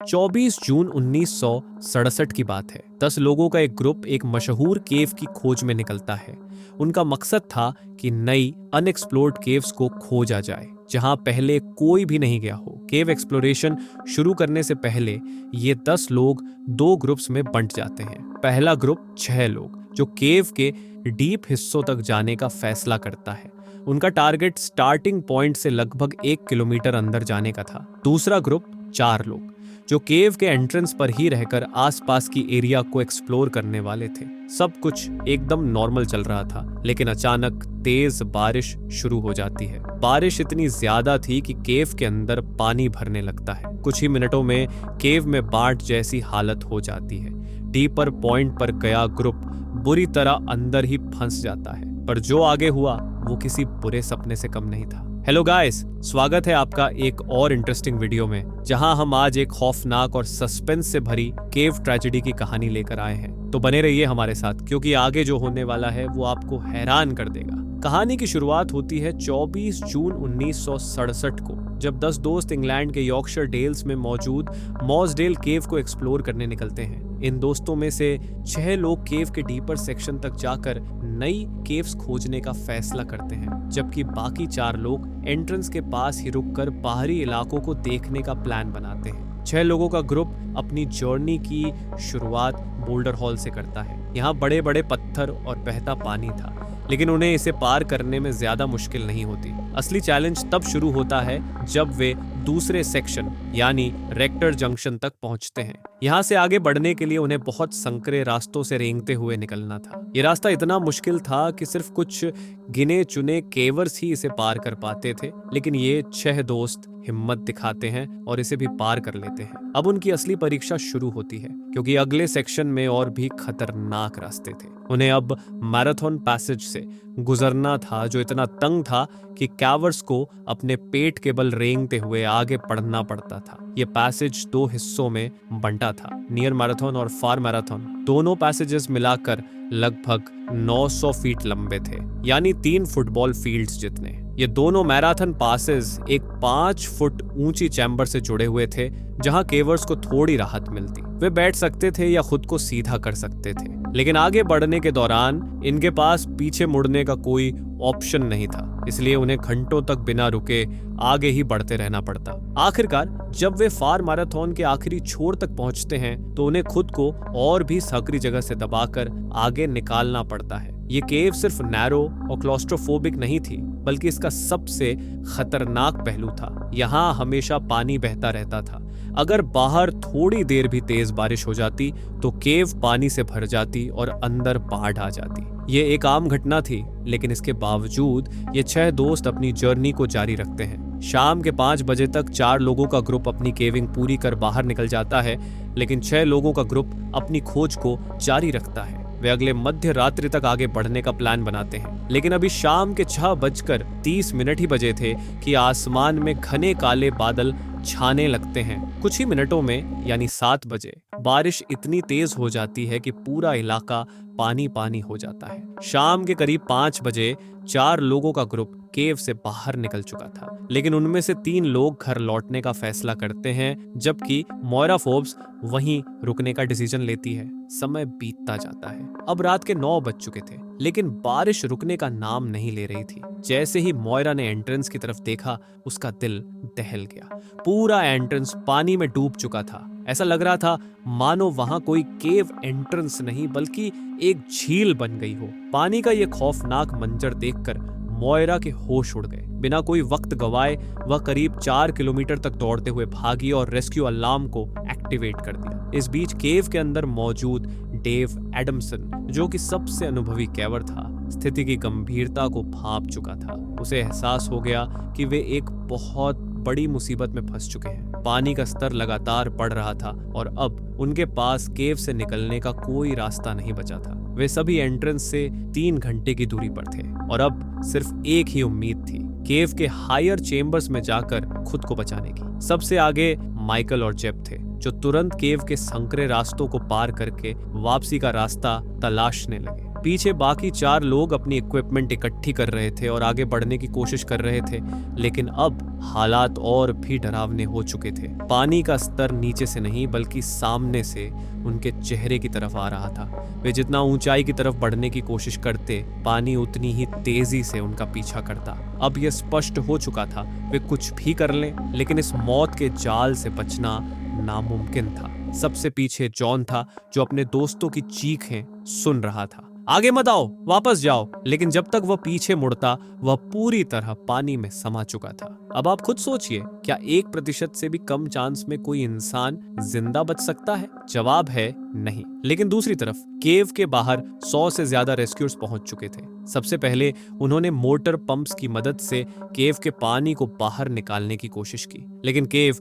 24 जून 1967 की बात है। 10 लोगों का एक ग्रुप एक मशहूर केव की खोज में निकलता है। उनका मकसद था कि नई अनएक्सप्लोर्ड केव्स को खोजा जाए जहां पहले कोई भी नहीं गया हो। केव एक्सप्लोरेशन शुरू करने से पहले ये 10 लोग 2 ग्रुप्स में बंट जाते हैं। पहला ग्रुप 6 लोग जो केव के डीप हिस्सों तक जाने का फैसला करता है। उनका टारगेट स्टार्टिंग पॉइंट से लगभग 1 किलोमीटर अंदर जाने का था। दूसरा ग्रुप 4 लोग जो केव के एंट्रेंस पर ही रहकर आसपास की एरिया को एक्सप्लोर करने वाले थे। सब कुछ एकदम नॉर्मल चल रहा था, लेकिन अचानक तेज बारिश शुरू हो जाती है। बारिश इतनी ज्यादा थी कि केव के अंदर पानी भरने लगता है। कुछ ही मिनटों में केव में बाढ़ जैसी हालत हो जाती है। डीपर पॉइंट पर गया ग्रुप बुरी तरह अंदर ही फंस जाता है, पर जो आगे हुआ वो किसी बुरे सपने से कम नहीं था। हेलो गाइस, स्वागत है आपका एक और इंटरेस्टिंग वीडियो में, जहां हम आज एक खौफनाक और सस्पेंस से भरी केव ट्रेजेडी की कहानी लेकर आए हैं। तो बने रहिए हमारे साथ, क्योंकि आगे जो होने वाला है वो आपको हैरान कर देगा। कहानी की शुरुआत होती है 24 जून 1967 को, जब 10 दोस्त इंग्लैंड के यॉर्कशायर डेल्स में मौजूद मॉसडेल केव को एक्सप्लोर करने निकलते हैं। इन दोस्तों में से 6 लोग केव के डीपर सेक्शन तक जाकर नई केव्स खोजने का फैसला करते हैं, जबकि बाकी 4 लोग एंट्रेंस के पास ही रुककर बाहरी इलाकों को देखने का प्लान बनाते हैं। 6 लोगों का ग्रुप अपनी जर्नी की शुरुआत बोल्डर हॉल से करता है। यहाँ बड़े बड़े पत्थर और बहता पानी था, लेकिन उन्हें इसे पार करने में ज्यादा मुश्किल नहीं होती। असली चैलेंज तब शुरू होता है जब वे दूसरे सेक्शन यानी रेक्टर जंक्शन तक पहुंचते हैं। यहाँ से आगे बढ़ने के लिए उन्हें बहुत संकरे रास्तों से रेंगते हुए निकलना था। ये रास्ता इतना मुश्किल था कि सिर्फ कुछ गिने चुने केवर्स ही इसे पार कर पाते थे, लेकिन ये 6 दोस्त हिम्मत दिखाते हैं और इसे भी पार कर लेते हैं। अब उनकी असली परीक्षा शुरू होती है, क्योंकि अगले सेक्शन में और भी खतरनाक रास्ते थे। उन्हें अब मैराथन पैसेज से गुजरना था, जो इतना तंग था कि कैवर्स को अपने पेट के बल रेंगते हुए आगे बढ़ना पड़ता था। ये पैसेज 2 हिस्सों में बंटा था, नियर मैराथन और फार मैराथन। दोनों पैसेजेस मिलाकर लगभग 900 फीट लंबे थे, यानी 3 फुटबॉल फील्ड्स जितने। ये दोनों मैराथन पासेस एक 5 फुट ऊंची चैम्बर से जुड़े हुए थे, जहां केवर्स को थोड़ी राहत मिलती। वे बैठ सकते थे या खुद को सीधा कर सकते थे, लेकिन आगे बढ़ने के दौरान इनके पास पीछे मुड़ने का कोई ऑप्शन नहीं था, इसलिए उन्हें घंटों तक बिना रुके आगे ही बढ़ते रहना पड़ता। आखिरकार जब वे फार मैराथन के आखिरी छोर तक पहुंचते हैं, तो उन्हें खुद को और भी सकरी जगह से दबाकर आगे निकालना पड़ता है। ये केव सिर्फ नैरो और क्लॉस्ट्रोफोबिक नहीं थी, बल्कि इसका सबसे खतरनाक पहलू था, यहाँ हमेशा पानी बहता रहता था। अगर बाहर थोड़ी देर भी तेज बारिश हो जाती तो केव पानी से भर जाती और अंदर बाढ़ आ जाती। ये एक आम घटना थी, लेकिन इसके बावजूद ये 6 दोस्त अपनी जर्नी को जारी रखते हैं। शाम के 5 बजे तक 4 लोगों का ग्रुप अपनी केविंग पूरी कर बाहर निकल जाता है, लेकिन 6 लोगों का ग्रुप अपनी खोज को जारी रखता है। वे अगले मध्य रात्रि तक आगे बढ़ने का प्लान बनाते हैं, लेकिन अभी शाम के 6:30 ही बजे थे कि आसमान में घने काले बादल छाने लगते हैं। कुछ ही मिनटों में यानी 7 बजे बारिश इतनी तेज हो जाती है कि पूरा इलाका पानी पानी हो जाता है। शाम के करीब 5 बजे 4 लोगों का ग्रुप केव से बाहर निकल चुका था, लेकिन उनमें से 3 लोग घर लौटने का फैसला करते हैं, जबकि मोइरा फोर्ब्स वहीं रुकने का डिसीजन लेती है। समय बीतता जाता है। अब रात के 9 बज चुके थे, लेकिन बारिश रुकने का नाम नहीं ले रही थी। जैसे ही मोइरा ने एंट्रेंस की तरफ देखा, उसका दिल दहल गया। पूरा एंट्रेंस पानी में डूब चुका था। ऐसा लग रहा था मानो वहां कोई केव एंट्रेंस नहीं बल्कि एक झील बन गई हो। पानी का ये खौफनाक मंजर देखकर मोइरा के होश उड़ गए। बिना कोई वक्त गवाए वह करीब 4 किलोमीटर तक दौड़ते हुए भागी और रेस्क्यू अलार्म को एक्टिवेट कर दिया। इस बीच केव के अंदर मौजूद डेव एडमसन, जो कि सबसे अनुभवी कैवर था, स्थिति की गंभीरता को भांप चुका था। उसे एहसास हो गया कि वे एक बहुत बड़ी मुसीबत में फंस चुके हैं। पानी का स्तर लगातार बढ़ रहा था और अब उनके पास केव से निकलने का कोई रास्ता नहीं बचा था। वे सभी एंट्रेंस से 3 घंटे की दूरी पर थे और अब सिर्फ एक ही उम्मीद थी, केव के हायर चेम्बर्स में जाकर खुद को बचाने की। सबसे आगे माइकल और जेब थे, जो तुरंत केव के संकरे रास्तों को पार करके वापसी का रास्ता तलाशने लगे। पीछे बाकी 4 लोग अपनी इक्विपमेंट इकट्ठी कर रहे थे और आगे बढ़ने की कोशिश कर रहे थे, लेकिन अब हालात और भी डरावने हो चुके थे। पानी का स्तर नीचे से नहीं बल्कि सामने से उनके चेहरे की तरफ आ रहा था। वे जितना ऊंचाई की तरफ बढ़ने की कोशिश करते, पानी उतनी ही तेजी से उनका पीछा करता। अब यह स्पष्ट हो चुका था, वे कुछ भी कर लें, लेकिन इस मौत के जाल से बचना नामुमकिन था। सबसे पीछे जॉन था, जो अपने दोस्तों की चीखें सुन रहा था। आगे मत आओ, वापस जाओ। लेकिन जब तक वह पीछे मुड़ता, वह पूरी तरह पानी में समा चुका था। अब आप खुद सोचिए, क्या 1% से भी कम चांस में कोई इंसान जिंदा बच सकता है? जवाब है नहीं। लेकिन दूसरी तरफ केव के बाहर 100 से ज्यादा रेस्क्यूअर्स पहुंच चुके थे। सबसे पहले उन्होंने मोटर पंप्स की मदद से केव के पानी को बाहर निकालने की कोशिश की, लेकिन केव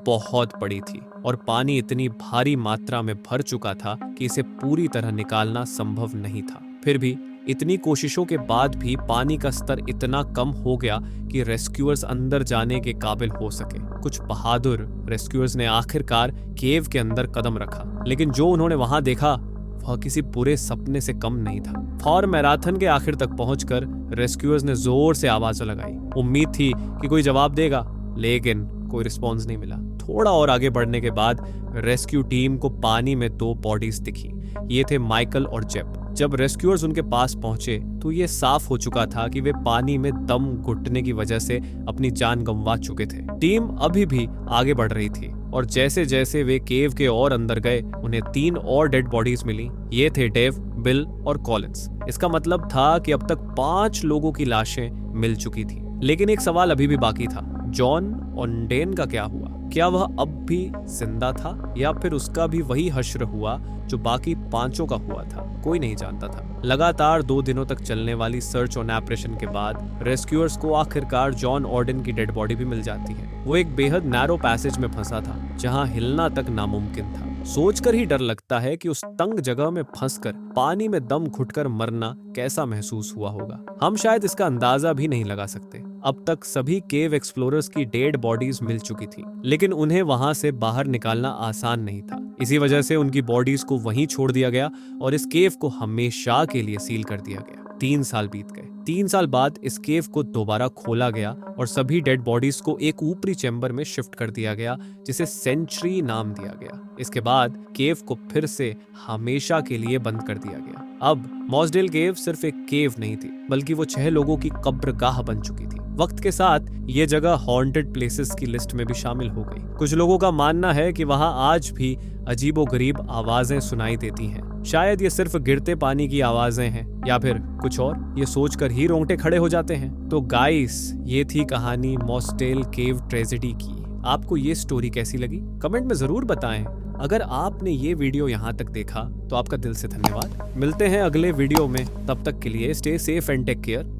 बहुत बड़ी थी और पानी इतनी भारी मात्रा में भर चुका था कि इसे पूरी तरह निकालना संभव नहीं था। फिर भी इतनी कोशिशों के बाद भी पानी का स्तर इतना कम हो गया कि रेस्क्यूअर्स अंदर जाने के काबिल हो सके। कुछ बहादुर रेस्क्यूअर्स ने आखिरकार केव के अंदर कदम रखा, लेकिन जो उन्होंने वहां देखा वह किसी बुरे सपने से कम नहीं था। थॉर मैराथन के आखिर तक पहुंचकर रेस्क्यूअर्स ने जोर से आवाजें लगाई। उम्मीद थी कि कोई जवाब देगा, लेकिन कोई रिस्पॉन्स नहीं मिला। थोड़ा और आगे बढ़ने के बाद रेस्क्यू टीम को पानी में 2 बॉडीज दिखी। ये थे माइकल और जेब। जब रेस्क्यूअर्स उनके पास पहुंचे तो ये साफ हो चुका था कि वे पानी में दम घुटने की वजह से अपनी जान गंवा चुके थे। टीम अभी भी आगे बढ़ रही थी और जैसे जैसे वे केव के और अंदर गए, उन्हें 3 और डेड बॉडीज मिली। ये थे डेव, बिल और कॉलिंस। इसका मतलब था कि अब तक 5 लोगों की लाशें मिल चुकी थी। लेकिन एक सवाल अभी भी बाकी था, जॉन ऑनडेन का क्या हुआ? क्या वह अब भी जिंदा था या फिर उसका भी वही हश्र हुआ जो बाकी 5 का हुआ था? कोई नहीं जानता था। लगातार 2 दिनों तक चलने वाली सर्च और ऑपरेशन के बाद रेस्क्यूअर्स को आखिरकार जॉन ऑर्डन की डेड बॉडी भी मिल जाती है। वो एक बेहद नैरो पैसेज में फंसा था जहां हिलना तक नामुमकिन था। सोचकर ही डर लगता है कि उस तंग जगह में फंसकर पानी में दम घुटकर मरना कैसा महसूस हुआ होगा। हम शायद इसका अंदाजा भी नहीं लगा सकते। अब तक सभी केव एक्सप्लोरर्स की डेड बॉडीज मिल चुकी थी, लेकिन उन्हें वहां से बाहर निकालना आसान नहीं था। इसी वजह से उनकी बॉडीज को वहीं छोड़ दिया गया और इस केव को हमेशा के लिए सील कर दिया गया। 3 साल बीत गए। 3 साल बाद इस केव को दोबारा खोला गया और सभी डेड बॉडीज को एक ऊपरी चैम्बर में शिफ्ट कर दिया गया, जिसे सेंचुरी नाम दिया गया। इसके बाद केव को फिर से हमेशा के लिए बंद कर दिया गया। अब मॉसडेल केव सिर्फ एक केव नहीं थी, बल्कि वो 6 लोगों की कब्रगाह बन चुकी थी। वक्त के साथ ये जगह हॉन्टेड प्लेसेस की लिस्ट में भी शामिल हो गई। कुछ लोगों का मानना है कि वहां आज भी अजीबोगरीब आवाजें सुनाई देती हैं। शायद ये सिर्फ गिरते पानी की आवाजें हैं या फिर कुछ और। ये सोचकर ही रोंगटे खड़े हो जाते हैं। तो गाइस, ये थी कहानी मॉसडेल केव ट्रेजेडी की। आपको ये स्टोरी कैसी लगी? कमेंट में जरूर बताएं। अगर आपने ये वीडियो यहाँ तक देखा तो आपका दिल से धन्यवाद। मिलते हैं अगले वीडियो में, तब तक के लिए stay safe and take care.